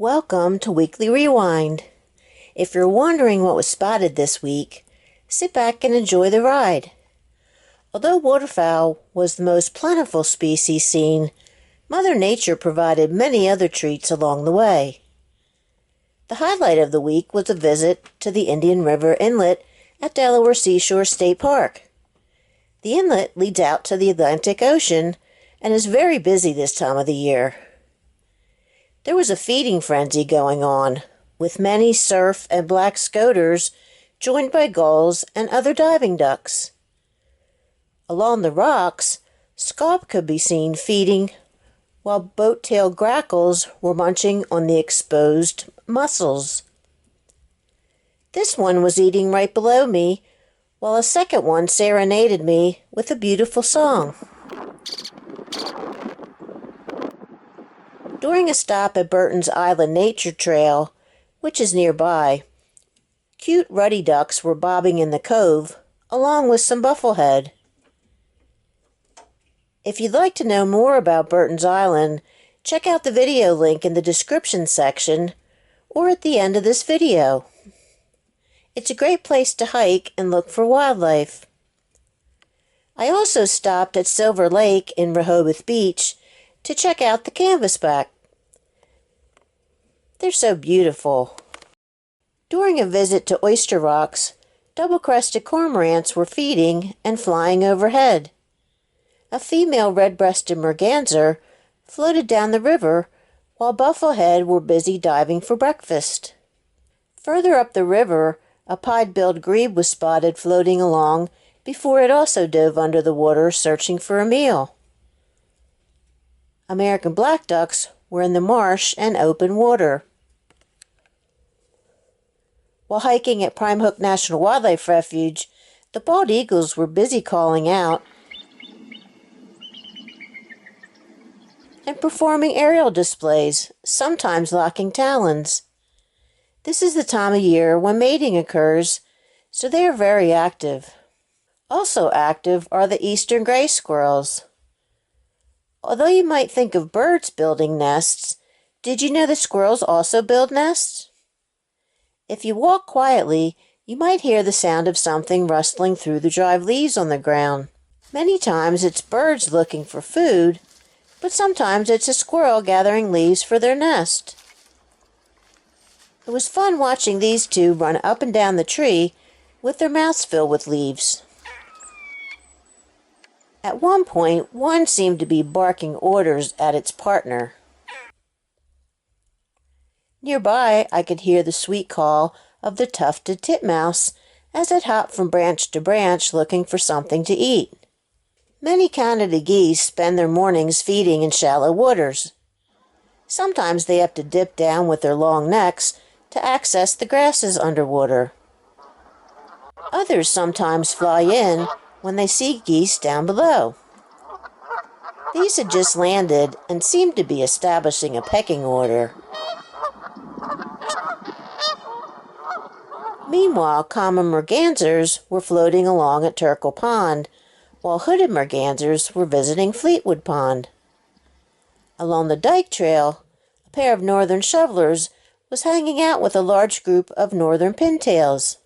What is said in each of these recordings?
Welcome to Weekly Rewind. If you're wondering what was spotted this week, sit back and enjoy the ride. Although waterfowl was the most plentiful species seen, Mother Nature provided many other treats along the way. The highlight of the week was a visit to the Indian River Inlet at Delaware Seashore State Park. The inlet leads out to the Atlantic Ocean and is very busy this time of the year. There was a feeding frenzy going on, with many surf and black scoters joined by gulls and other diving ducks. Along the rocks, scaup could be seen feeding, while boat-tailed grackles were munching on the exposed mussels. This one was eating right below me, while a second one serenaded me with a beautiful song. During a stop at Burton's Island Nature Trail, which is nearby, cute ruddy ducks were bobbing in the cove, along with some bufflehead. If you'd like to know more about Burton's Island, check out the video link in the description section or at the end of this video. It's a great place to hike and look for wildlife. I also stopped at Silver Lake in Rehoboth Beach to check out the canvasback. They're so beautiful. During a visit to Oyster Rocks, double-crested cormorants were feeding and flying overhead. A female red-breasted merganser floated down the river while bufflehead were busy diving for breakfast. Further up the river, a pied-billed grebe was spotted floating along before it also dove under the water searching for a meal. American black ducks were in the marsh and open water. While hiking at Prime Hook National Wildlife Refuge, the bald eagles were busy calling out and performing aerial displays, sometimes locking talons. This is the time of year when mating occurs, so they are very active. Also active are the eastern gray squirrels. Although you might think of birds building nests, did you know that squirrels also build nests? If you walk quietly, you might hear the sound of something rustling through the dry leaves on the ground. Many times it's birds looking for food, but sometimes it's a squirrel gathering leaves for their nest. It was fun watching these two run up and down the tree with their mouths filled with leaves. At one point, one seemed to be barking orders at its partner. Nearby, I could hear the sweet call of the tufted titmouse as it hopped from branch to branch looking for something to eat. Many Canada geese spend their mornings feeding in shallow waters. Sometimes they have to dip down with their long necks to access the grasses underwater. Others sometimes fly in when they see geese down below. These had just landed and seemed to be establishing a pecking order. Meanwhile, common mergansers were floating along at Turkle Pond, while hooded mergansers were visiting Fleetwood Pond. Along the dike trail, a pair of northern shovelers was hanging out with a large group of northern pintails.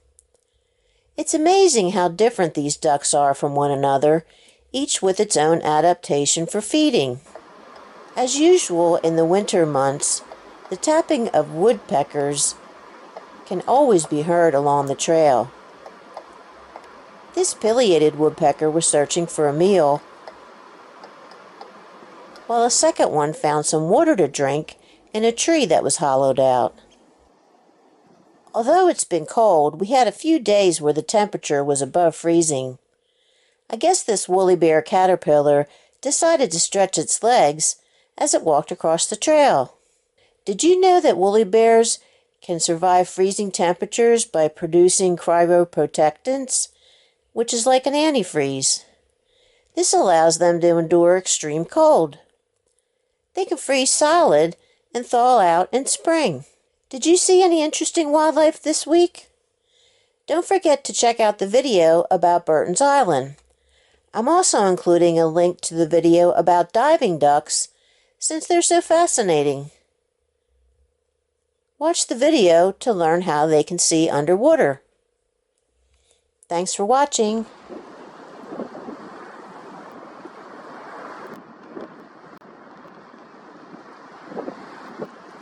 It's amazing how different these ducks are from one another, each with its own adaptation for feeding. As usual in the winter months, the tapping of woodpeckers can always be heard along the trail. This pileated woodpecker was searching for a meal, while a second one found some water to drink in a tree that was hollowed out. Although it's been cold, we had a few days where the temperature was above freezing. I guess this woolly bear caterpillar decided to stretch its legs as it walked across the trail. Did you know that woolly bears can survive freezing temperatures by producing cryoprotectants, which is like an antifreeze? This allows them to endure extreme cold. They can freeze solid and thaw out in spring. Did you see any interesting wildlife this week? Don't forget to check out the video about Burton's Island. I'm also including a link to the video about diving ducks since they're so fascinating. Watch the video to learn how they can see underwater. Thanks for watching.